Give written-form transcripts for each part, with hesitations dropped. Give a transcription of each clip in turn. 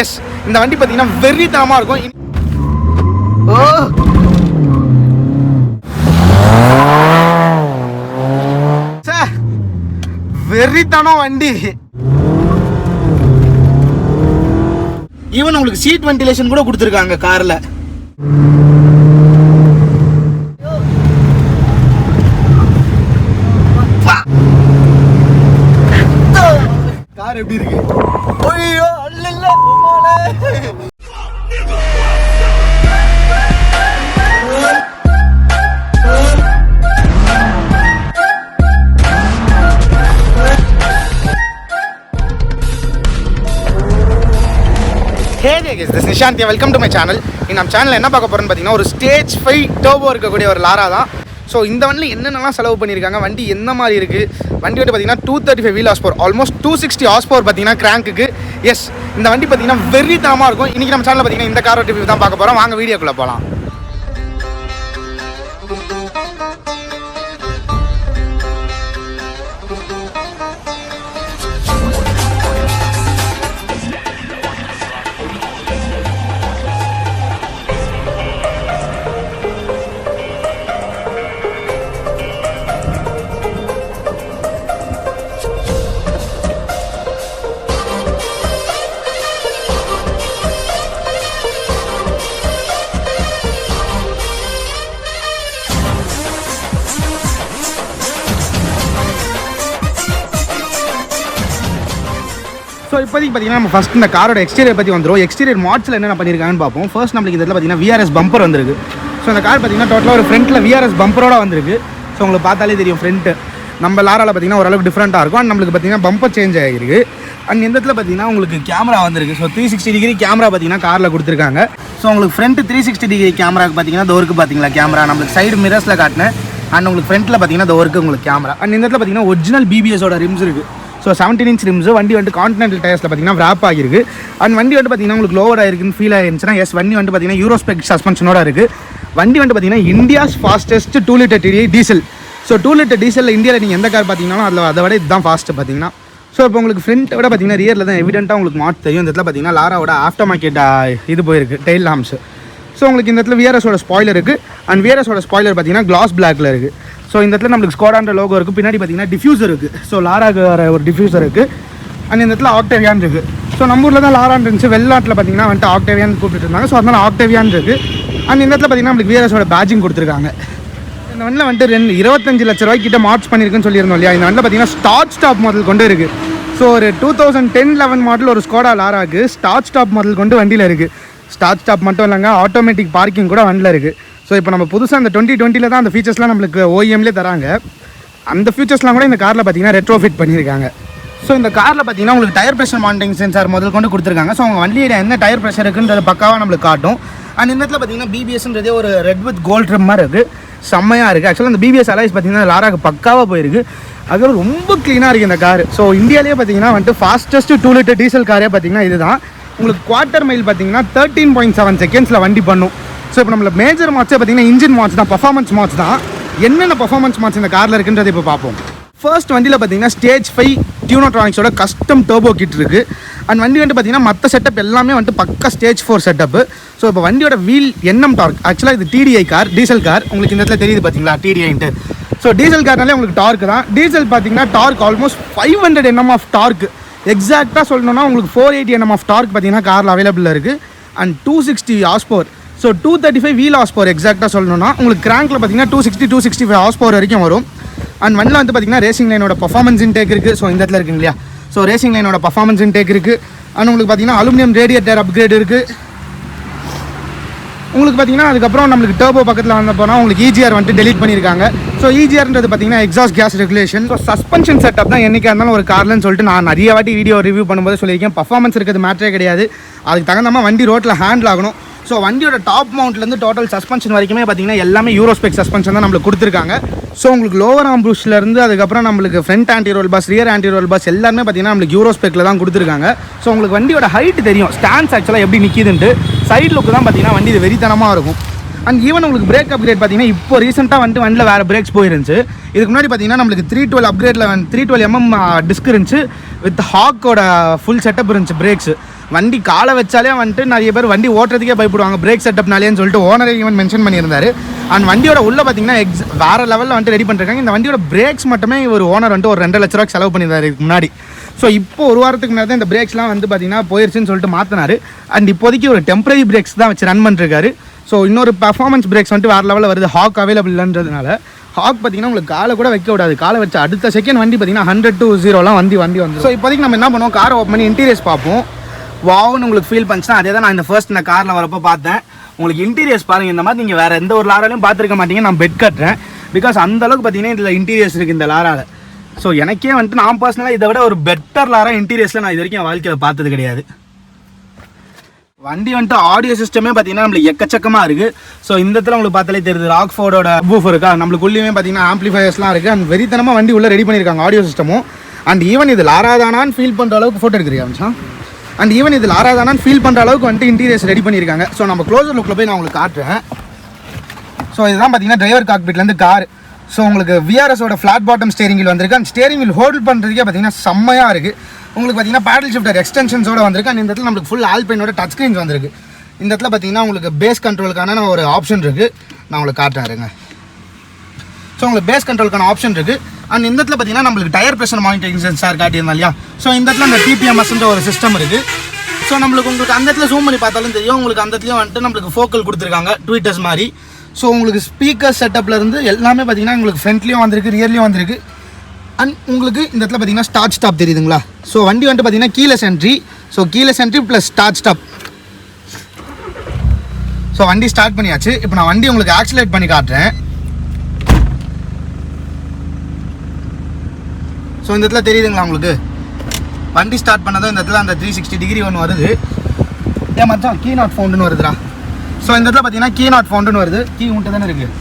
S, இந்த வண்டி பார்த்தீங்கன்னா வெறித்தனமாக இருக்கும். சார் வெறித்தனம் வண்டி. ஈவன் உங்களுக்கு சீட் வென்டிலேஷன் கூட கொடுத்துருக்காங்க கார்ல. கார் எப்படி இருக்கு? ஐயோ அல்லல்ல Nishanth, welcome to my channel. நம்ம சேனல் என்ன பார்க்க போகிறோன்னு பார்த்தீங்கன்னா ஒரு ஸ்டேஜ் 5 டர்போ இருக்கக்கூடிய ஒரு லாரா தான். ஸோ இந்த வண்டியில் என்னென்னலாம் செலவு பண்ணியிருக்காங்க, வண்டி எந்த மாதிரி இருக்குது, வண்டி வந்து பார்த்தீங்கன்னா 235 wheel horse power, almost 260 horse power பார்த்தீங்கன்னா கிராங்க்குக்கு. எஸ், இந்த வண்டி பார்த்தீங்கன்னா வெறித்தனமாக இருக்கும். இன்றைக்கி நம்ம சேனலில் பார்த்தீங்கன்னா இந்த கார் ரிவ்யூ தான் பார்க்க போகிறோம். வாங்க வீடியோக்குள்ளே போகலாம். ஸோ இப்போதைக்கு பார்த்தீங்கன்னா நம்ம ஃபஸ்ட் இந்த காரோட எக்ஸ்டீரியர் பற்றி வந்துடும். எக்ஸ்டீரியர் மாட்ஸில் என்னென்ன பண்ணியிருக்காங்கன்னு பார்ப்போம். ஃபர்ஸ்ட் நம்மளுக்கு இதில் பார்த்தீங்கன்னா VRS பம்பர் வந்திருக்கு. ஸோ இந்த கார் பார்த்தீங்கன்னா டோட்டலாக ஒரு ஃப்ரண்ட்டில் VRS பம்பரோட வந்திருக்கு. ஸோ உங்களுக்கு பார்த்தாலே தெரியும் ஃப்ரண்ட்டு நம்ம லாராவில் பார்த்தீங்கன்னா ஓரளவுக்கு டிஃப்ரெண்ட்டாக இருக்கும். அண்ட் நம்மளுக்கு பார்த்தீங்கன்னா பம்பர் சேஞ்ச் ஆகிருக்கு. அண்ட் இந்த இடத்துல பார்த்தீங்கன்னா உங்களுக்கு கேமரா வந்திருக்கு. ஸோ 360 டிகிரி கேமரா பார்த்தீங்கன்னா காரில் கொடுத்துருக்காங்க. ஸோ உங்களுக்கு ஃப்ரண்ட் 360 டிகிரி கேமராவுக்கு பார்த்தீங்கன்னா டோருக்கு பார்த்தீங்களா கேமரா, நம்மளுக்கு சைடு மிரர்ஸில் காட்டினேன். அண்ட் உங்களுக்கு ஃப்ரண்ட்டில் பார்த்தீங்கன்னா டோருக்கு உங்களுக்கு கேமரா. அண்ட் இந்த இடத்துல பார்த்தீங்கன்னா ஒரிஜினல் BBSோட ரிம்ஸ் இருக்குது. So 17 inch rims. வண்டி வந்து கான்டினென்டல் டயர்ஸில் பார்த்தீங்கன்னா ராப் ஆகிருக்கு. அண்ட் வண்டி வந்து பார்த்தீங்கன்னா உங்களுக்கு லோவர் ஆகிருக்குன்னு ஃபீல் ஆயிருந்துச்சுன்னா எஸ், வண்டி வந்து பார்த்தீங்கன்னா யூரோ ஸ்பெக் சஸ்பென்ஷனோட இருக்குது. வண்டி வந்து பார்த்தீங்கன்னா India's fastest 2 litre TDI diesel. So 2 litre டீசலில் இந்தியாவில் நீங்கள் எந்த கார் பார்த்தீங்கன்னா அதில் அதை விட இதுதான் ஃபாஸ்ட்டு பார்த்தீங்கன்னா. ஸோ இப்போ உங்களுக்கு ஃப்ரண்ட்டை விட பார்த்தீங்கன்னா ரியரில் தான் எவிடென்ட்டாக உங்களுக்கு மாட் தெரியும். இந்த இடத்துல பார்த்தீங்கன்னா லாராவோட ஆஃப்டர் மார்க்கெட் இது போயிருக்கு, Taillamps. ஸோ உங்களுக்கு இந்த இடத்துல VRSோட ஸ்பாய்லர் இருக்குது. அண்ட் VRSோட ஸ்பாய்லர் பார்த்தீங்கன்னா கிளாஸ் பிளாக்ல இருக்குது. ஸோ இந்த இடத்துல நம்மளுக்கு ஸ்கோடான்ற லோகோ இருக்குது. பின்னாடி பார்த்தீங்கன்னா டிஃப்யூசர் இருக்குது. ஸோ லாராக்கு வர ஒரு டிஃப்யூசர் இருக்குது. அண்ட் இந்த இடத்துல ஆக்டேவியான் இருக்குது. ஸோ நம்ம ஊரில் தான் லாரான் இருந்துச்சு, வெளிநாட்டில் பார்த்தீங்கன்னா வந்துட்டு ஆக்டேவியான் கூப்பிட்டு இருந்தாங்க. ஸோ அதனால் ஆக்டேவியான் இருக்குது. அண்ட் இந்த இடத்துல பார்த்தீங்கன்னா நம்மளுக்கு VRSோட பேட்சிங் கொடுத்துருக்காங்க. இந்த வண்டியில் வந்துட்டு 25 லட்ச ரூபாய்க்கு கிட்ட மார்ச் பண்ணியிருக்குன்னு சொல்லியிருந்தோம் இல்லையா. இந்த வண்டியில் பார்த்தீங்கன்னா ஸ்டாப் மாடல் கொண்டு இருக்குது. ஸோ ஒரு 2010-11 மாடல் ஒரு ஸ்கோடா லாராக்கு ஸ்டாப் மாடல் கொண்டு வண்டியில் இருக்குது. ஸ்டாப் மட்டும் இல்லைங்க, ஆட்டோமேட்டிக் பார்க்கிங் கூட வண்டியில் இருக்குது. ஸோ இப்போ நம்ம புதுசாக அந்த 2020 தான் அந்த ஃபீச்சர்ஸ்லாம் நம்மளுக்கு OEMலேயே தராங்க. அந்த ஃபீச்சர்ஸ்லாம் கூட இந்த காரில் பார்த்தீங்கன்னா ரெட்ரோஃபிட் பண்ணியிருக்காங்க. ஸோ இந்த காரில் பார்த்தீங்கன்னா உங்களுக்கு டயர் ப்ரெஷர் மானிட்டரிங் சென்சார் முதல் கொண்டு கொடுத்துருக்காங்க. ஸோ உங்கள் வண்டியில் என்ன டயர் ப்ரெஷர் இருக்குன்றது பக்காவாக நம்மளுக்கு காட்டும். அண்ட் இந்த இடத்துல பார்த்தீங்கன்னா BBSன்றதே ஒரு ரெட் வித் கோல்ட் ட்ரிம் மாதிரி இருக்குது, செம்மையாக இருக்குது. ஆக்சுவலாக அந்த BBS அலைஸ் பார்த்தீங்கன்னா லாராக்கு பக்காவாக போயிருக்கு. அது ரொம்ப க்ளீனாக இருக்குது இந்த கார். ஸோ இந்தியாவிலேயே பார்த்தீங்கன்னா வந்துட்டு ஃபாஸ்டஸ்ட் 2 லிட்டர் டீசல் காரே பார்த்தீங்கன்னா இதுதான். உங்களுக்கு குவார்ட்டர் மைல் பார்த்தீங்கன்னா 13.7 செகண்ட்ஸில் வண்டி பண்ணும். ஸோ இப்போ நம்மள மேஜர் மாட்ஸே பார்த்தீங்கன்னா இன்ஜின் மாட்ஸ் தான், பர்ஃபார்மன்ஸ் மாட்ஸ் தான். என்னென்ன பர்ஃபார்மன்ஸ் மாட்ஸ் இந்த காரில் இருக்குன்றது இப்போ பார்ப்போம். ஃபர்ஸ்ட் வண்டியில் பார்த்தீங்கன்னா ஸ்டேஜ் 5 டியூனோட்ரானிக்ஸோட கஸ்டம் டர்போ கிட் இருக்குது. அண்ட் வண்டி வந்து பார்த்தீங்கன்னா மற்ற செட்டப் எல்லாமே வந்துட்டு பக்கா ஸ்டேஜ் 4 செட்டப்பு. ஸோ இப்போ வண்டியோட வீல் NM டார்க், ஆக்சுவலாக இது TDI கார், டீசல் கார். உங்களுக்கு இந்த இடத்துல தெரியுது பார்த்தீங்களா TDIன்ட்டு. ஸோ டீசல் கார்னாலே உங்களுக்கு டார்க் தான். டீசல் பார்த்தீங்கன்னா torque almost 500 Nm of torque. எக்ஸாக்டாக சொல்லணும்னா உங்களுக்கு 480 Nm ஆஃப் டார்க் பார்த்தீங்கன்னா காரில் அவைலபிளாக இருக்குது. And 260 horse power. So 235 wheel horse power எக்ஸாக்டாக சொல்லணும்னா உங்களுக்கு கிராங்கில் பார்த்தீங்கன்னா 260-265 ஹார்ஸ் பவர் வரைக்கும் வரும். அண்ட் வண்டியில் வந்து பார்த்தீங்கன்னா ரேசிங் லைனோட பர்ஃபார்மன்ஸ் இன்டேக் இருக்குது. ஸோ இந்த இடத்துல இருக்குங்க இல்லையா, ஸோ ரேசிங் லைனோட பர்ஃபார்மன்ஸ் இன்டேக் இருக்குது. அண்ட் உங்களுக்கு பார்த்தீங்கன்னா அலுமினியம் ரேடியேட்டர் அப்கிரேட் இருக்குது. உங்களுக்கு பார்த்தீங்கன்னா அதுக்கப்புறம் நம்மளுக்கு டர்போ பக்கத்தில் வந்த போனால் உங்களுக்கு EGR வந்துட்டு டெலீட் பண்ணியிருக்காங்க. ஸோ EGRன்றது பார்த்தீங்கன்னா exhaust gas regulation. So suspension setup தான் என்றைக்காக இருந்தாலும் ஒரு கார்லன்னு சொல்லிட்டு நான் நிறைய வாட்டி வீடியோ ரிவ்யூ பண்ணும்போது சொல்லியிருக்கேன். பர்ஃபார்மன்ஸ் இருக்கிறது மேட்டரே கிடையாது, அதுக்கு தகுந்த மாதிரி வண்டி ரோட்டில் ஹேண்டில் ஆகணும். ஸோ வண்டியோட டாப் மவுண்ட்லேருந்து டோட்டல் சஸ்பென்ஷன் வரைக்குமே பார்த்தீங்கன்னா எல்லாமே யூரோ ஸ்பெக் சஸ்பென்ஷன் தான் நம்மளுக்கு கொடுத்துருக்காங்க. ஸோ உங்களுக்கு லோவர் ஆர்ம் புஷ்லேருந்து அதுக்கப்புறம் நம்மளுக்கு front anti roll bars, rear anti roll bars எல்லாமே பார்த்தீங்கன்னா நம்மளுக்கு யூரோ ஸ்பெக்கில் தான் கொடுத்துருக்காங்க. ஸோ உங்களுக்கு வண்டியோட ஹைட் தெரியும், ஸ்டாண்ட்ஸ் ஆக்சுவலாக எப்படி நிற்கிதுன்ட்டு. சைட் லுக்கு தான் பார்த்தீங்கன்னா வண்டி இது வெறித்தனமாக இருக்கும். அண்ட் ஈவன் உங்களுக்கு பிரேக் அப்கிரேட் பார்த்தீங்கன்னா இப்போ ரீசெண்டாக வந்துட்டு வண்டியில் வேறு பிரேக்ஸ் போயிருந்துச்சு. இதுக்கு முன்னாடி பார்த்தீங்கன்னா நம்மளுக்கு 312 அப்கிரேடில் 312 mm டிஸ்க் இருந்துச்சு, வித் ஹாக்கோட ஃபுல் செட்டப் இருந்துச்சு பிரேக்ஸ். வண்டி காலை வச்சாலே வந்துட்டு நிறைய பேர் வண்டி ஓட்டுறதுக்கே பயப்படுவாங்க பிரேக் செட்டப்னாலேன்னு சொல்லிட்டு ஓனரே ஈவன் மென்ஷன் பண்ணியிருந்தாரு. அண்ட் வண்டியோட உள்ள பார்த்தீங்கன்னா வேறு லெவலில் வந்துட்டு ரெடி பண்ணிருக்காங்க. இந்த வண்டியோட பிரேக்ஸ் மட்டுமே ஒரு ஓனர் வந்துட்டு ஒரு 2 லட்ச ரூபாய்க்கு செலவு பண்ணியிருந்தாரு இதுக்கு முன்னாடி. ஸோ இப்போ ஒரு வாரத்துக்கு முன்னாடி தான் இந்த பிரேக்ஸ்லாம் வந்து பார்த்தீங்கன்னா போயிடுச்சுன்னு சொல்லிட்டு மாற்றினாரு. அண்ட் இப்போதைக்கு ஒரு டெம்பரரி பிரேக்ஸ் தான் வச்சு ரன் பண்ணிருக்காரு. ஸோ இன்னொரு பெர்ஃபார்மன்ஸ் பிரேக்ஸ் வந்துட்டு வேறு லெவலில் வருது. ஹாக் அவைலபிள் இல்லைன்றதுனால ஹாக் பார்த்தீங்கன்னா உங்களுக்கு காலை கூட வைக்க விடாது. காலை வச்சு அடுத்த செகண்ட் வண்டி பார்த்தீங்கன்னா 100 to 0 வண்டி வந்து. ஸோ இப்போதைக்கு நம்ம என்ன பண்ணுவோம், காரை ஓப்பன் பண்ணி இன்டீரியர்ஸ் பார்ப்போம். வாவ்னு உங்களுக்கு ஃபீல் பண்ணிச்சுன்னா அதே தான் நான் இந்த காரில் வரப்போ பார்த்தேன். உங்களுக்கு இன்டீரியர்ஸ் பாருங்கள், இந்த மாதிரி நீங்கள் வேறு எந்த ஒரு லாராலையும் பார்த்துருக்க மாட்டீங்க. நான் பெட் கட்டுறேன், பிகாஸ் அந்தளவுக்கு பார்த்தீங்கன்னா இதில் இன்டீரியர்ஸ் இருக்குது இந்த லாராவில். ஸோ எனக்கே வந்துட்டு நான் பர்சனலாக இதை விட ஒரு பெட்டர் லாரா இன்டீரியர்ஸில் நான் இது வரைக்கும் என் வாழ்க்கையில் பார்த்தது கிடையாது. வண்டி வந்துட்டு ஆடியோ சிஸ்டமே பார்த்தீங்கன்னா நம்மளுக்கு எக்கச்சக்கமாக இருக்குது. ஸோ இந்த இடத்துல உங்களுக்கு பார்த்தாலே தெரியுது ராக்ஃபோர்டோட வூஃபர் இருக்கா, நம்மளுக்கு உள்ளேயுமே பார்த்தீங்கன்னா ஆம்பிளிஃபயர்ஸ்லாம் இருக்குது. அண்ட் வெறித்தனமாக வண்டி உள்ளே ரெடி பண்ணியிருக்காங்க ஆடியோ சிஸ்டமும். அண்ட் ஈவன் இது லாராதானான்னு ஃபீல் பண்ணுற அளவுக்கு ஃபோட்டோ எடுக்கிறியா அம்சா. அண்ட் ஈவன் இது லாராதானான்னு ஃபீல் பண்ணுற அளவுக்கு வந்துட்டு இன்டீரியர்ஸ் ரெடி பண்ணியிருக்காங்க. ஸோ நம்ம க்ளோசர் லுக்கில் போய் நான் உங்களுக்கு காட்டுறேன். ஸோ இதுதான் பார்த்தீங்கன்னா டிரைவர் காக்பிட்லேருந்து கார். ஸோ உங்களுக்கு விஆர்எஸோட ஃப்ளாட் பாட்டம் ஸ்டேரிங் வீல் வந்திருக்கு. அந்த ஸ்டேரிங் வீல் ஹோல்ட் பண்ணுறதுக்கே பார்த்தீங்கன்னா செம்மையாக இருக்குது. உங்களுக்கு பார்த்தீங்கன்னா பேடல் ஷிஃப்டர் எக்ஸ்டென்ஷன்ஸோட வந்திருக்கு. அண்ட் இந்த இடத்துல நம்மளுக்கு ஃபுல் ஆல்பைனோட டச் ஸ்க்ரீன்ஸ் வந்திருக்கு. இந்த இடத்துல பார்த்தீங்கன்னா உங்களுக்கு பேஸ் கண்ட்ரோலுக்கான ஒரு ஆப்ஷன் இருக்குது. நான் உங்களுக்கு காட்டுறேங்க. ஸோ உங்களுக்கு பேஸ் கண்ட்ரோலுக்கான ஆப்ஷன் இருக்குது. அண்ட் இந்த இடத்துல பார்த்தீங்கன்னா நம்மளுக்கு டயர் ப்ரெஷர் மானிட்டரிங் சென்சார் காட்டியிருந்தா இல்லையா. ஸோ இந்த இடத்துல அந்த டிபிஎம்எஸ்ன்ற ஒரு சிஸ்டம் இருக்குது. ஸோ உங்களுக்கு அந்த இடத்துல ஜூம் பண்ணி பார்த்தாலும் தெரியும். உங்களுக்கு அந்த இடத்துலையும் வந்துட்டு நம்மளுக்கு ஃபோக்கல் கொடுத்துருக்காங்க ட்வீட்டர்ஸ் மாதிரி. ஸோ உங்களுக்கு ஸ்பீக்கர் செட்டப்லேருந்து எல்லாமே பார்த்தீங்கன்னா உங்களுக்கு ஃப்ரண்ட்லேயும் வந்திருக்கு, ரியர்லேயும் வந்திருக்கு. அண்ட் உங்களுக்கு இந்த இடத்துல பார்த்தீங்கன்னா ஸ்டார்ட் ஸ்டாப் தெரியுதுங்களா. ஸோ வண்டி வந்துட்டு பார்த்தீங்கன்னா keyless entry. So keyless entry plus start stop. So வண்டி ஸ்டார்ட் பண்ணியாச்சு. இப்போ நான் வண்டி உங்களுக்கு ஆக்சிலேட் பண்ணி காட்டுறேன். ஸோ இந்த இடத்துல தெரியுதுங்களா உங்களுக்கு, வண்டி ஸ்டார்ட் பண்ணதும் இந்த இடத்துல அந்த 360 டிகிரி ஒன்று வருது. ஏன் மச்சான் கீ நாட் ஃபவுண்டுன்னு வருதுடா. ஸோ இந்த இடத்துல பார்த்தீங்கன்னா கீ நாட் ஃபவுண்டுன்னு வருது. கீ உண்டு தானே இருக்குது.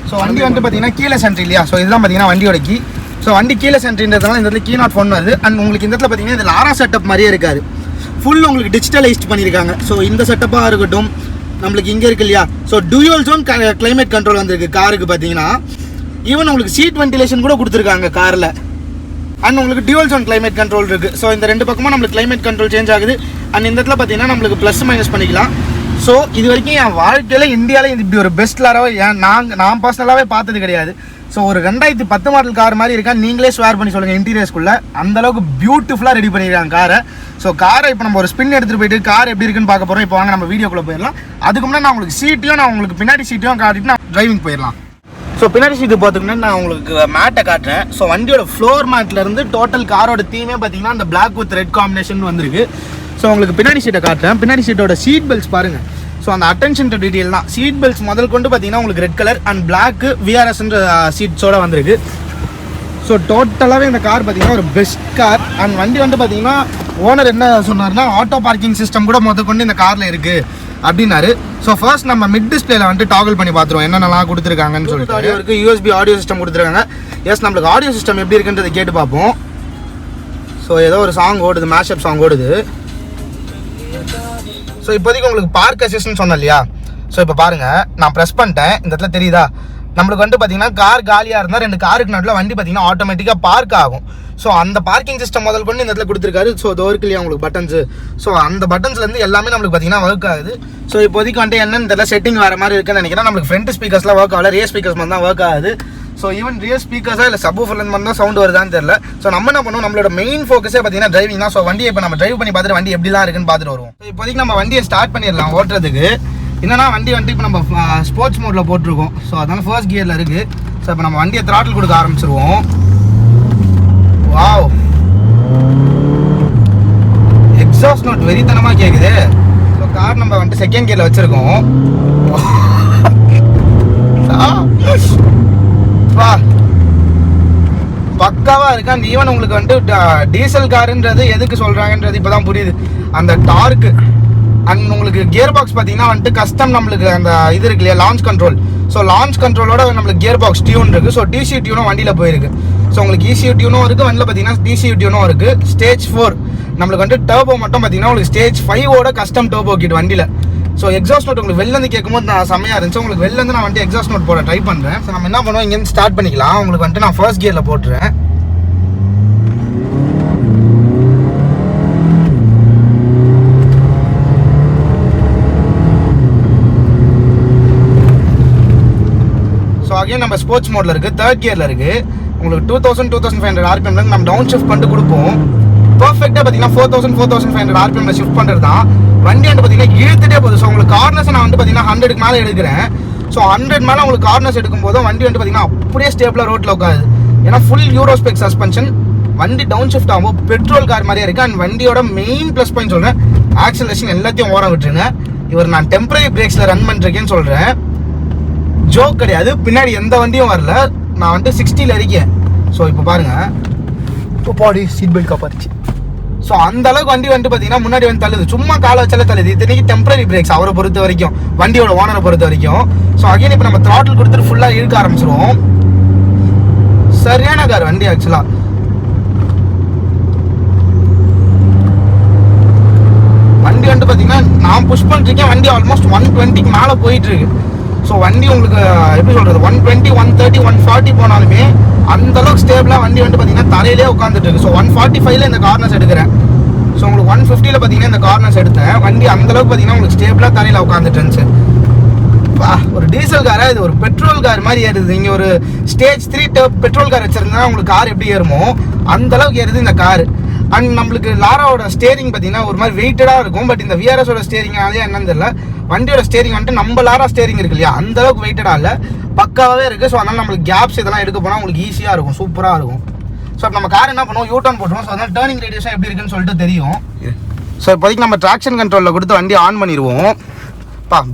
ஸோ வண்டி வந்துட்டு பார்த்தீங்கன்னா கீலெஸ் என்ட்ரி இல்லையா. ஸோ இதுதான் பார்த்தீங்கன்னா வண்டியோட கீ. ஸோ வண்டி கீலெஸ் என்ட்ரின்றதுனால இந்த இடத்துல கீ நாட் ஃபவுண்ட் வருது. அண்ட் உங்களுக்கு இந்த இடத்துல பார்த்தீங்கன்னா இந்த லாரா செட்டப் மாதிரியே இருக்காது, ஃபுல் உங்களுக்கு டிஜிட்டலைஸ்ட் பண்ணியிருக்காங்க. ஸோ இந்த செட்டப்பாக இருக்கட்டும், நம்மளுக்கு இங்கே இருக்கு இல்லையா. So dual zone climate control வந்திருக்கு காருக்கு பார்த்தீங்கன்னா. ஈவன் உங்களுக்கு சீட் வென்டிலேஷன் கூட கொடுத்துருக்காங்க காரில். அண்ட் உங்களுக்கு டியூவல் ஜோன் கிளைமேட் கண்ட்ரோல் இருக்குது. ஸோ இந்த ரெண்டு பக்கமும் நம்மளுக்கு கிளைமேட் கண்ட்ரோல் சேஞ்ச் ஆகுது. அண்ட் இந்த இடத்துல பார்த்தீங்கன்னா நம்மளுக்கு ப்ளஸ் மைனஸ் பண்ணிக்கலாம். ஸோ இது வரைக்கும் என் வாழ்க்கையில் இந்தியாவில் இப்படி ஒரு பெஸ்ட் லாராக நான் பர்சனலாகவே பார்த்தது கிடையாது. ஸோ ஒரு 2010 மாடல் கார் மாதிரி இருக்கா, நீங்களே ஸ்வேர் பண்ணி சொல்லுங்கள். இன்டீரியர்ஸ்குள்ளே அந்தளவுக்கு பியூட்டிஃபுல்லாக ரெடி பண்ணியிருக்காங்க காரை. ஸோ காரை இப்போ நம்ம ஒரு ஸ்பின் எடுத்துகிட்டு போயிட்டு கார் எப்படி இருக்குன்னு பார்க்க போகிறோம். இப்போ வாங்க நம்ம வீடியோக்குள்ளே போயிடலாம். அதுக்கு முன்னாடி நான் உங்களுக்கு சீட்டையும் நான் உங்களுக்கு பின்னாடி சீட்டையும் காட்டிட்டு நான் டிரைவிங் போயிடலாம். ஸோ பின்னாடி சீட்டு பார்த்துக்கிட்டா நான் உங்களுக்கு மேட்டை காட்டுறேன். ஸோ வண்டியோட ஃப்ளோர் மேட்லேருந்து டோட்டல் காரோட தீமே பார்த்தீங்கன்னா அந்த பிளாக் வித் ரெட் காம்பினேஷன் வந்திருக்கு. ஸோ உங்களுக்கு பின்னாடி சீட்டை காட்டுறேன். பின்னாடி சீட்டோட சீட் பெல்ட்ஸ் பாருங்கள். ஸோ அந்த அட்டென்ஷன் டு டீட்டெயில் தான். சீட் பெல்ட்ஸ் முதல் கொண்டு பார்த்தீங்கன்னா உங்களுக்கு ரெட் கலர் அண்ட் பிளாக் விஆர்எஸ்ன்ற சீட்ஸோட வந்திருக்கு. ஸோ டோட்டலாகவே இந்த கார் பார்த்தீங்கன்னா ஒரு பெஸ்ட் கார். அண்ட் வண்டி வந்து பார்த்தீங்கன்னா ஓனர் என்ன சொன்னார்னா ஆட்டோ பார்க்கிங் சிஸ்டம் கூட கொண்டு இந்த காரில் இருக்குது அப்படின்னாரு. ஸோ ஃபர்ஸ்ட் நம்ம மிட் டிஸ்பிளேல வந்துட்டு டாகல் பண்ணி பார்த்துருவோம் என்னென்னலாம் கொடுத்துருக்காங்கன்னு சொல்லிட்டு. ஆடியோ இருக்குது, யூஎஸ்பி ஆடியோ சிஸ்டம் கொடுத்துருக்காங்க. எஸ், நம்மளுக்கு ஆடியோ சிஸ்டம் எப்படி இருக்குன்றதை கேட்டு பார்ப்போம். ஸோ ஏதோ ஒரு சாங் ஓடுது, மேஷப் சாங் ஓடுது. ஸோ இப்போதைக்கு உங்களுக்கு பார்க் அசிஸ்ட்னு சொன்னேன் இல்லையா. ஸோ இப்போ பாருங்கள், நான் ப்ரெஸ் பண்ணிட்டேன். இந்த இடத்துல தெரியுதா, நம்மளுக்கு வந்துட்டு பார்த்தீங்கன்னா கார் காலியாக இருந்தால் 2 காருக்கு நடுவில் வண்டி பார்த்தீங்கன்னா ஆட்டோமேட்டிக்காக பார்க் ஆகும். ஸோ அந்த பார்க்கிங் சிஸ்டம் முதல் கொண்டு இந்த இடத்துல கொடுத்துருக்காரு. ஸோ இது ஒர்க் இல்லையா உங்களுக்கு பட்டன்ஸு. ஸோ அந்த பட்டன்ஸ்லேருந்து எல்லாமே நம்மளுக்கு பார்த்தீங்கன்னா ஒர்க் ஆகுது. ஸோ இப்போதைக்கு வந்துட்டு என்னன்னு தெரியல, செட்டிங் வேறு மாதிரி இருக்குன்னு நினைக்கிறேன். நம்மளுக்கு ஃப்ரண்ட் ஸ்பீக்கர்ஸ்லாம் ஒர்க் ஆகல, ரியர் ஸ்பீக்கர்ஸ் மாதிரி தான் ஒர்க் ஆகுது. ஸோ ஈவன் ரியர் ஸ்பீக்கர்ஸாக இல்லை சப்வூஃபர்லேருந்து மட்டும் தான் சவுண்ட் வருதான்னு தெரியல. ஸோ நம்ம என்ன பண்ணுவோம், நம்மளோட மெயின் ஃபோக்கஸே பார்த்தீங்கன்னா டிரைவிங் தான். ஸோ வண்டியை இப்போ நம்ம டிரைவ் பண்ணி பார்த்துட்டு வண்டி எப்படிலாம் இருக்குன்னு பார்த்துட்டு வருவோம். ஸோ இப்போதைக்கு நம்ம வண்டியை ஸ்டார்ட் பண்ணிடலாம் ஓட்டுறதுக்கு. என்னன்னா வண்டி வந்துட்டு இப்போ நம்ம ஸ்போர்ட்ஸ் மோடில் போட்டிருக்கோம். ஸோ அதனால ஃபர்ஸ்ட் கியரில் இருக்குது. ஸோ இப்போ நம்ம வண்டியை த்ராட்டில் கொடுக்க ஆரம்பிச்சிருவோம். வாவ், எக்ஸாஸ்ட் நோட் வெறித்தனமாக கேட்குது. ஸோ கார் நம்ம வந்துட்டு செகண்ட் கியரில் வச்சுருக்கோம். வா, பக்காவாக இருக்கு. அந்த ஈவன் உங்களுக்கு வந்துட்டு டீசல் காருன்றது எதுக்கு சொல்கிறாங்கன்றது இப்போ தான் புரியுது. அந்த டார்க்கு அண்ட் உங்களுக்கு கியர் பாக்ஸ் பார்த்தீங்கன்னா வந்துட்டு கஸ்டம் நம்மளுக்கு அந்த இது இருக்கு இல்லையா, லான்ச் கண்ட்ரோல். ஸோ லான்ச் கண்ட்ரோலோட நம்மளுக்கு கியர் பாக்ஸ் டியூன் இருக்குது. ஸோ டிசி டியூனும் வண்டியில் போயிருக்கு. ஸோ உங்களுக்கு ECU டியூனும் இருக்குது, வண்டியில் பார்த்தீங்கன்னா DCU டியூனும் இருக்குது. ஸ்டேஜ் 4 நம்மளுக்கு வந்துட்டு டர்போ மட்டும் பார்த்தீங்கன்னா உங்களுக்கு ஸ்டேஜ் 5ஓட கஸ்டம் டர்போ கிட் வண்டியில். ஸோ எக்ஸாஸ்ட் நோட் உங்களுக்கு வெளிலேருந்து கேட்கும்போது நான் செம்மையாக இருந்துச்சு. உங்களுக்கு வெளிலேருந்து நான் வந்துட்டு எக்ஸாஸ்ட் நோட் போட ட்ரை பண்ணுறேன். ஸோ நம்ம என்ன பண்ணுவோம், இங்கேருந்து ஸ்டார்ட் பண்ணிக்கலாம். உங்களுக்கு வந்துட்டு நான் ஃபர்ஸ்ட் கியரில் போட்டுறேன். அகைன் நம்ம ஸ்போர்ட்ஸ் மோடில் இருக்குது, தேர்ட் கியரில் இருக்குது. உங்களுக்கு 2500 RPM நம்ம டவுன் ஷிஃப்ட் பண்ணிட்டு கொடுப்போம். பர்ஃபெக்டாக பார்த்தீங்கன்னா 4500 RPM ஷிஃப்ட் பண்ணுறது தான். வண்டி வந்து பார்த்தீங்கன்னா இழுத்துட்டே போகுது. ஸோ உங்களுக்கு கார்னர்ஸ் நான் வந்து பார்த்தீங்கன்னா 100க்கு மேலே எடுக்கிறேன். ஸோ 100 மேலே உங்களுக்கு கார்னர்ஸ் எடுக்கும்போது வண்டி வந்து பார்த்தீங்கன்னா அப்படியே ஸ்டேபிளாக ரோட்டில் உட்காது. ஏன்னா ஃபுல் யூரோ ஸ்பெக் சஸ்பென்ஷன். வண்டி டவுன் ஷிஃப்ட் ஆகும்போது பெட்ரோல் கார் மாதிரியே இருக்குது. அண்ட் வண்டியோட மெயின் ப்ளஸ் பாயிண்ட் சொல்கிறேன், ஆக்சலேஷன் எல்லாத்தையும் ஓரம் விட்டுருங்க. இவர் நான் டெம்பரரி பிரேக்ஸில் ரன் பண்ணிருக்கேன்னு சொல்கிறேன், ஜோக் கிடையாது. பின்னாடி எந்த வண்டியும் வரல, நான் வந்து 60ல் இருக்கேன். ஸோ இப்போ பாருங்கள், இப்போ பாடி சீட் பெல்ட் காப்பாருச்சு. ஸோ அந்த அளவுக்கு வண்டி வந்து பார்த்தீங்கன்னா முன்னாடி வந்து தள்ளுது, சும்மா காலை வச்சாலே தள்ளுது. இத்தனைக்கு டெம்பரரி பிரேக்ஸ் அவரை பொறுத்த வரைக்கும், வண்டியோட ஓனரை பொறுத்த வரைக்கும். ஸோ அகைன் இப்போ நம்ம த்ராட்டில் கொடுத்துட்டு ஃபுல்லாக இழுக்க ஆரம்பிச்சிருவோம். சரியான கார் வண்டி ஆக்சுவலாக. வண்டி வந்து பார்த்தீங்கன்னா நான் புஷ் பண்ணிருக்கேன், வண்டி ஆல்மோஸ்ட் 120க்கு மேலே போயிட்டு இருக்கு. ஸோ வண்டி உங்களுக்கு எப்படி சொல்கிறது, 120, 130, 140 போனாலுமே அந்த அளவுக்கு ஸ்டேபிளாக வண்டி வந்து பார்த்தீங்கன்னா தரையிலே உட்காந்துட்டு இருக்கு. ஸோ 145ல் இந்த கார்னர்ஸ் எடுக்கிறேன். ஸோ உங்களுக்கு 150ல் பார்த்தீங்கன்னா இந்த கார்னர்ஸ் எடுத்தேன். வண்டி அந்தளவுக்கு பார்த்தீங்கன்னா உங்களுக்கு ஸ்டேபிளாக தரையில் உட்காந்துட்டு இருந்துச்சு. ஒரு டீசல் காரை இது ஒரு பெட்ரோல் கார் மாதிரி ஏறுது. நீங்கள் ஒரு ஸ்டேஜ் 3 பெட்ரோல் கார் வச்சுருந்தா உங்களுக்கு கார் எப்படி ஏறுமோ அந்தளவுக்கு ஏறுது இந்த கார். அண்ட் நம்மளுக்கு லாராவோட ஸ்டேரிங் பார்த்தீங்கன்னா ஒரு மாதிரி வெயிட்டடாக இருக்கும். பட் இந்த விஆர்எஸோட ஸ்டேரிங்னாலே என்னன்னு தெரியல, வண்டியோட ஸ்டேரிங் வந்துட்டு நம்ம லாரா ஸ்டேரிங் இருக்கு இல்லையா, அந்த அளவுக்கு வெயிட்டடாக இல்லை, பக்காவே இருக்குது. ஸோ அதனால் நம்மளுக்கு கேப்ஸ் இதெல்லாம் எடுக்க போனால் உங்களுக்கு ஈஸியாக இருக்கும், சூப்பராக இருக்கும். ஸோ இப்போ நம்ம கார் என்ன பண்ணுவோம், யூ டர்ன் போட்டுருவோம். ஸோ அதனால் டேர்னிங் ரேடியஸும் எப்படி இருக்குன்னு சொல்லிட்டு தெரியும். ஸோ இப்போதைக்கு நம்ம ட்ராக்ஷன் கண்ட்ரோலில் கொடுத்து வண்டி ஆன் பண்ணிடுவோம்.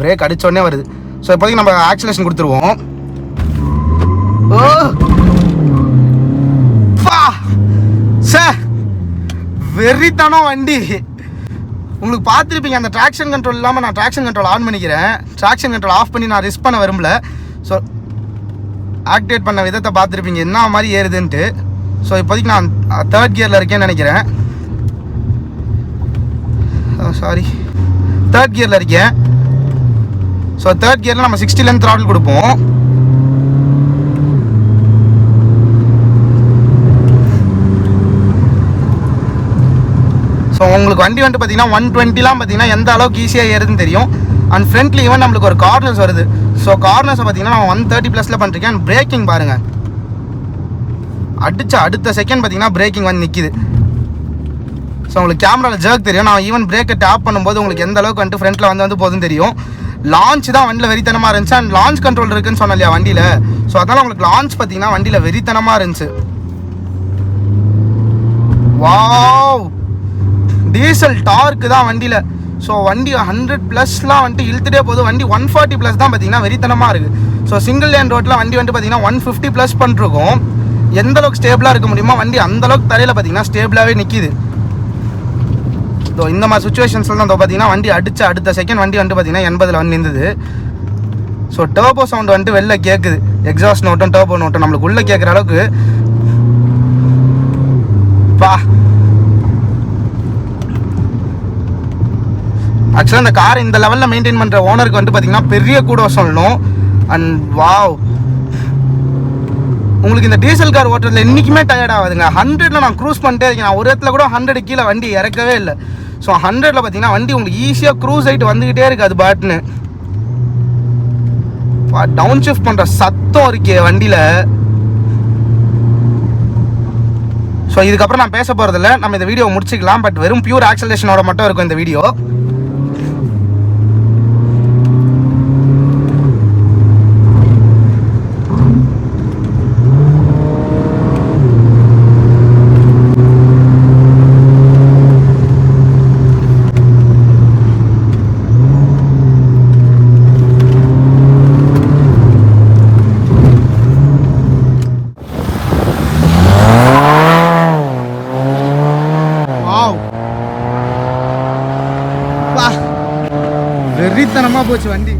பிரேக் அடித்தோடனே வருது. ஸோ இப்போதைக்கு நம்ம ஆக்சிலேஷன் கொடுத்துருவோம். சார் வெறித்தனம் வண்டி. உங்களுக்கு பார்த்துருப்பீங்க அந்த ட்ராக்ஷன் கண்ட்ரோல் இல்லாமல் நான் ட்ராக்ஷன் கண்ட்ரோல் ஆன் பண்ணிக்கிறேன். ட்ராக்ஷன் கண்ட்ரோல் ஆஃப் பண்ணி நான் ரிஸ்க் பண்ண விரும்பல. ஸோ ஆக்டிவேட் பண்ண விதத்தை பார்த்துருப்பீங்க என்ன மாதிரி ஏறுதுன்ட்டு. ஸோ இப்போதைக்கு நான் தேர்ட் கியரில் இருக்கேன்னு நினைக்கிறேன். சாரி, தேர்ட் கியரில் இருக்கேன். ஸோ தேர்ட் கியரில் நம்ம 60லேருந்து த்ராட்டில் கொடுப்போம். ஸோ உங்களுக்கு வண்டி வந்து பார்த்தீங்கன்னா 120லாம் பார்த்தீங்கன்னா எந்த அளவுக்கு ஈஸியாக ஏறுதுன்னு தெரியும். அண்ட் ஃப்ரண்ட்லி ஈவன் நம்மளுக்கு ஒரு கார்னர்ஸ் வருது. ஸோ கார்னர்ஸை பார்த்தீங்கன்னா நான் 130+ பண்ணிருக்கேன். அண்ட் பிரேக்கிங் பாருங்கள், அடித்த அடுத்த செகண்ட் பார்த்தீங்கன்னா பிரேக்கிங் வந்து நிற்கிது. ஸோ உங்களுக்கு கேமராவில் ஜர்க் தெரியும். நான் ஈவன் பிரேக்கை டேப் பண்ணும்போது உங்களுக்கு எந்த அளவுக்கு வந்துட்டு ஃப்ரண்ட்டில் வந்து போதுன்னு தெரியும். லான்ச் தான் வண்டியில் வெறித்தனமாக இருந்துச்சு. அண்ட் லான்ச் கண்ட்ரோல் இருக்குன்னு சொன்னேன் இல்லையா வண்டியில். ஸோ அதனால் உங்களுக்கு லான்ச் பார்த்தீங்கன்னா வண்டியில் வெறித்தனமாக இருந்துச்சு. வாவ், டீசல் டார்க்கு தான் வண்டியில். ஸோ வண்டி 100+லாம் வந்துட்டு இழுத்துட்டே போகுது. வண்டி 140+ தான் பார்த்தீங்கன்னா வெறித்தனமாக இருக்குது. ஸோ சிங்கிள் லேன் ரோட்டில் வண்டி வந்துட்டு பார்த்தீங்கன்னா 150+ பண்ணிருக்கோம். எந்த அளவுக்கு ஸ்டேபிளாக இருக்க முடியுமோ வண்டி அந்தளவுக்கு தரையில் பார்த்தீங்கன்னா ஸ்டேபிளாகவே நிற்கிது. ஸோ இந்த மாதிரி சுச்சுவேஷன்ஸில் தான் பார்த்தீங்கன்னா வண்டி அடித்த அடுத்த செகண்ட் வண்டி வந்துட்டு பார்த்தீங்கன்னா 80ல் வந்து நின்றுது. ஸோ டர்போ சவுண்ட் வந்துட்டு வெளில கேட்குது, எக்ஸாஸ்ட் நோட்டும் டர்போ நோட்டும் நம்மளுக்கு உள்ளே கேட்குற அளவுக்கு. ஆக்சுவலாக இந்த கார் இந்த லெவலில் மெயின்டைன் பண்ணுற ஓனருக்கு வந்து பார்த்தீங்கன்னா பெரிய கூட சொல்லணும். அண்ட் வாவ், உங்களுக்கு இந்த டீசல் கார் ஓட்டுறதுல என்றைக்குமே டயர்ட் ஆகாதுங்க. 100ல் நான் க்ரூஸ் பண்ணிட்டே இருக்கேன். நான் ஒரு இடத்துல கூட 100 கீழே வண்டி இறக்கவே இல்லை. ஸோ 100ல் பார்த்தீங்கன்னா வண்டி உங்களுக்கு ஈஸியாக க்ரூஸ் ஆகிட்டு வந்துக்கிட்டே இருக்குது. அது பாட்டுன்னு டவுன் ஷிஃப்ட் பண்ணுற சத்தம் இருக்கே வண்டியில். ஸோ இதுக்கப்புறம் நான் பேச போகிறதில்ல, நம்ம இந்த வீடியோ முடிச்சிக்கலாம். பட் வெறும் பியூர் ஆக்சலேஷனோட மட்டும் இருக்கும் இந்த வீடியோ. வெறித்தனமா போச்சு வண்டி.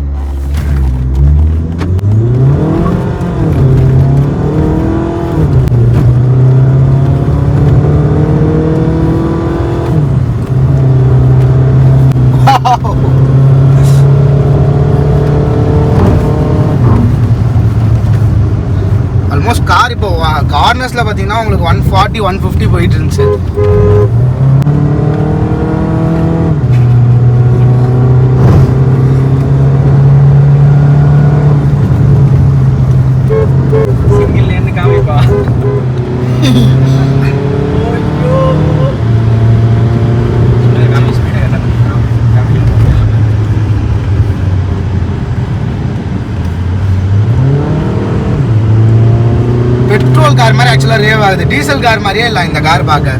ஆல்மோஸ்ட் கார் இப்போ கார்னர்ஸ்ல பாத்தீங்கன்னா உங்களுக்கு 140 150 போயிட்டு இருந்துச்சு. ஆகுது. டீசல் கார் மாதிரியே இல்லை இந்த கார் பார்க்க.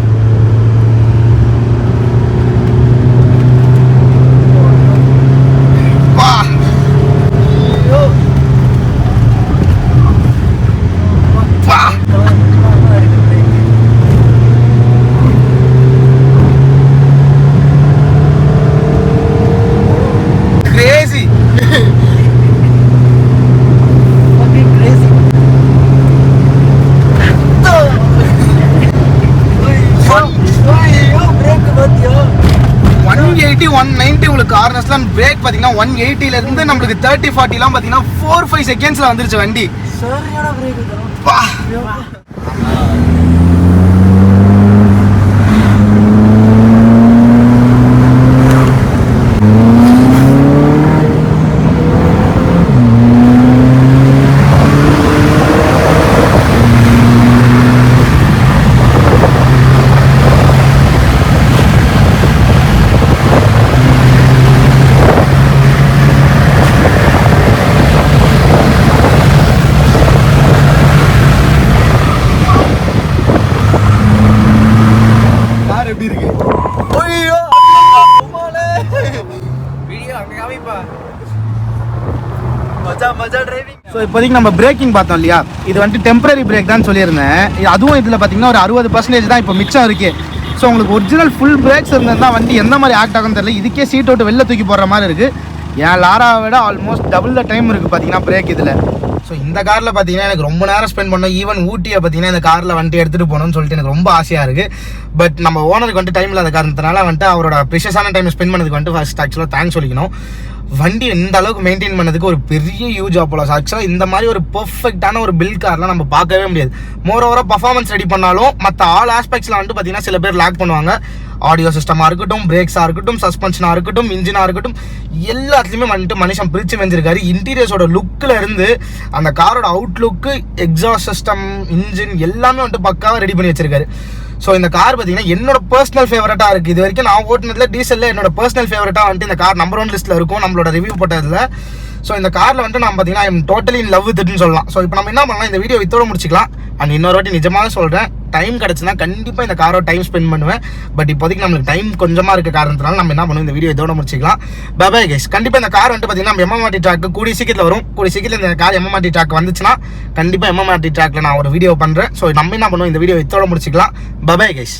பிரேக் பாத்தீங்கன்னா 180 ல இருந்து நமக்கு 30-40 எல்லாம் பாத்தீங்கன்னா 4-5 செகண்ட்ஸ்ல வந்துருச்சு வண்டி. சரியான பிரேக் தான். ஸோ இப்போதைக்கு நம்ம பிரேக்கிங் பார்த்தோம் இல்லையா, இது வந்துட்டு டெம்பரரி பிரேக் தான் சொல்லியிருந்தேன். அதுவும் இதில் பார்த்தீங்கன்னா ஒரு 60% தான் இப்போ மிச்சம் இருக்கு. ஸோ உங்களுக்கு ஒரிஜினல் ஃபுல் பிரேக்ஸ் இருந்தால் வண்டி எந்த மாதிரி ஆக்ட் ஆகும் தெரியல. இதுக்கே சீட் விட்டு வெளில தூக்கி போடுற மாதிரி இருக்குது. என் லாராவை விட ஆல்மோஸ்ட் டபுள் த டைம் இருக்குது பார்த்தீங்கன்னா பிரேக் இதில். ஸோ இந்த காரில் பார்த்தீங்கன்னா எனக்கு ரொம்ப நேரம் ஸ்பெண்ட் பண்ணோம். ஈவன் ஊட்டியை பார்த்தீங்கன்னா இந்த காரில் வந்துட்டு எடுத்துகிட்டு போகணும்னு சொல்லிட்டு எனக்கு ரொம்ப ஆசையாக இருக்குது. பட் நம்ம ஓனருக்கு வந்துட்டு டைம் இல்லாத காரணத்தினால வந்துட்டு அவரோட ப்ரிஷியஸான டைம் ஸ்பெண்ட் பண்ணதுக்கு வந்துட்டு ஃபர்ஸ்ட் ஆக்சுவலாக தேங்க்ஸ் சொல்லிக்கணும். வண்டி இந்த அளவுக்கு மெயின்டைன் பண்ணதுக்கு ஒரு பெரிய யூஜ் ஆப்போலாம். ஆக்சுவலாக இந்த மாதிரி ஒரு பெர்ஃபெக்டான ஒரு பில்ட் கார்லாம் நம்ம பார்க்கவே முடியாது. மோர் ஓவராக பர்ஃபார்மன்ஸ் ரெடி பண்ணாலும் மற்ற ஆல் ஆஸ்பெக்ட்ஸில் வந்துட்டு பார்த்தீங்கன்னா சில பேர் லேக் பண்ணுவாங்க. ஆடியோ சிஸ்டமாக இருக்கட்டும், பிரேக்ஸாக இருக்கட்டும், சஸ்பென்ஷனாக இருக்கட்டும், இன்ஜினாக இருக்கட்டும், எல்லாத்துலேயுமே வந்துட்டு மனுஷன் பிரித்து வெஞ்சிருக்காரு. இன்டீரியர்ஸோட லுக்கில் இருந்து அந்த காரோட அவுட்லுக்கு, எக்ஸாஸ்ட் சிஸ்டம், இன்ஜின் எல்லாமே வந்துட்டு பக்காவாக ரெடி பண்ணி வச்சிருக்காரு. ஸோ இந்த கார் பார்த்தீங்கன்னா என்னோட பர்சனல் ஃபேவரட்டாக இருக்குது. இது வரைக்கும் நான் ஓட்டினதில் டீசலில் என்னோட பர்சனல் ஃபேவரட்டாக வந்துட்டு இந்த கார் நம்பர் 1 லிஸ்ட்டில் இருக்கும் நம்மளோட ரிவ்யூ போட்டதில். ஸோ இந்த காரில் வந்துட்டு நம்ம பார்த்தீங்கன்னா I am totally in love with இட்னு சொல்லலாம். ஸோ இப்போ நம்ம என்ன பண்ணலாம், இந்த வீடியோ வித்தோட முடிச்சிக்கலாம். அண்ட் இன்னொரு வாட்டி நிஜமாக சொல்கிறேன், டைம் கிடச்சுன்னா கண்டிப்பாக இந்த காரோட டைம் ஸ்பெண்ட் பண்ணுவேன். பட் இப்போதைக்கு நம்மளுக்கு டைம் கொஞ்சமாக இருக்க காரணத்தினால நம்ம என்ன பண்ணுவோம், இந்த வீடியோ இதோட முடிச்சிக்கலாம். Bye guys. கண்டிப்பாக இந்த கார் வந்துட்டு பார்த்தீங்கன்னா நம்ம எம்எம்ஆர்டி ட்ராக் கூடிய சீக்கிரத்தில் வரும். கூடிய சீக்கிரத்தில் இந்த கார் எம்எம்ஆர்டி ட்ராக் வந்துச்சுன்னா கண்டிப்பாக எம்எம்ஆர்டி ட்ராக்ல நான் ஒரு வீடியோ பண்ணுறேன். ஸோ நம்ம என்ன பண்ணுவோம், இந்த வீடியோ இதோட முடிச்சிக்கலாம். Bye guys.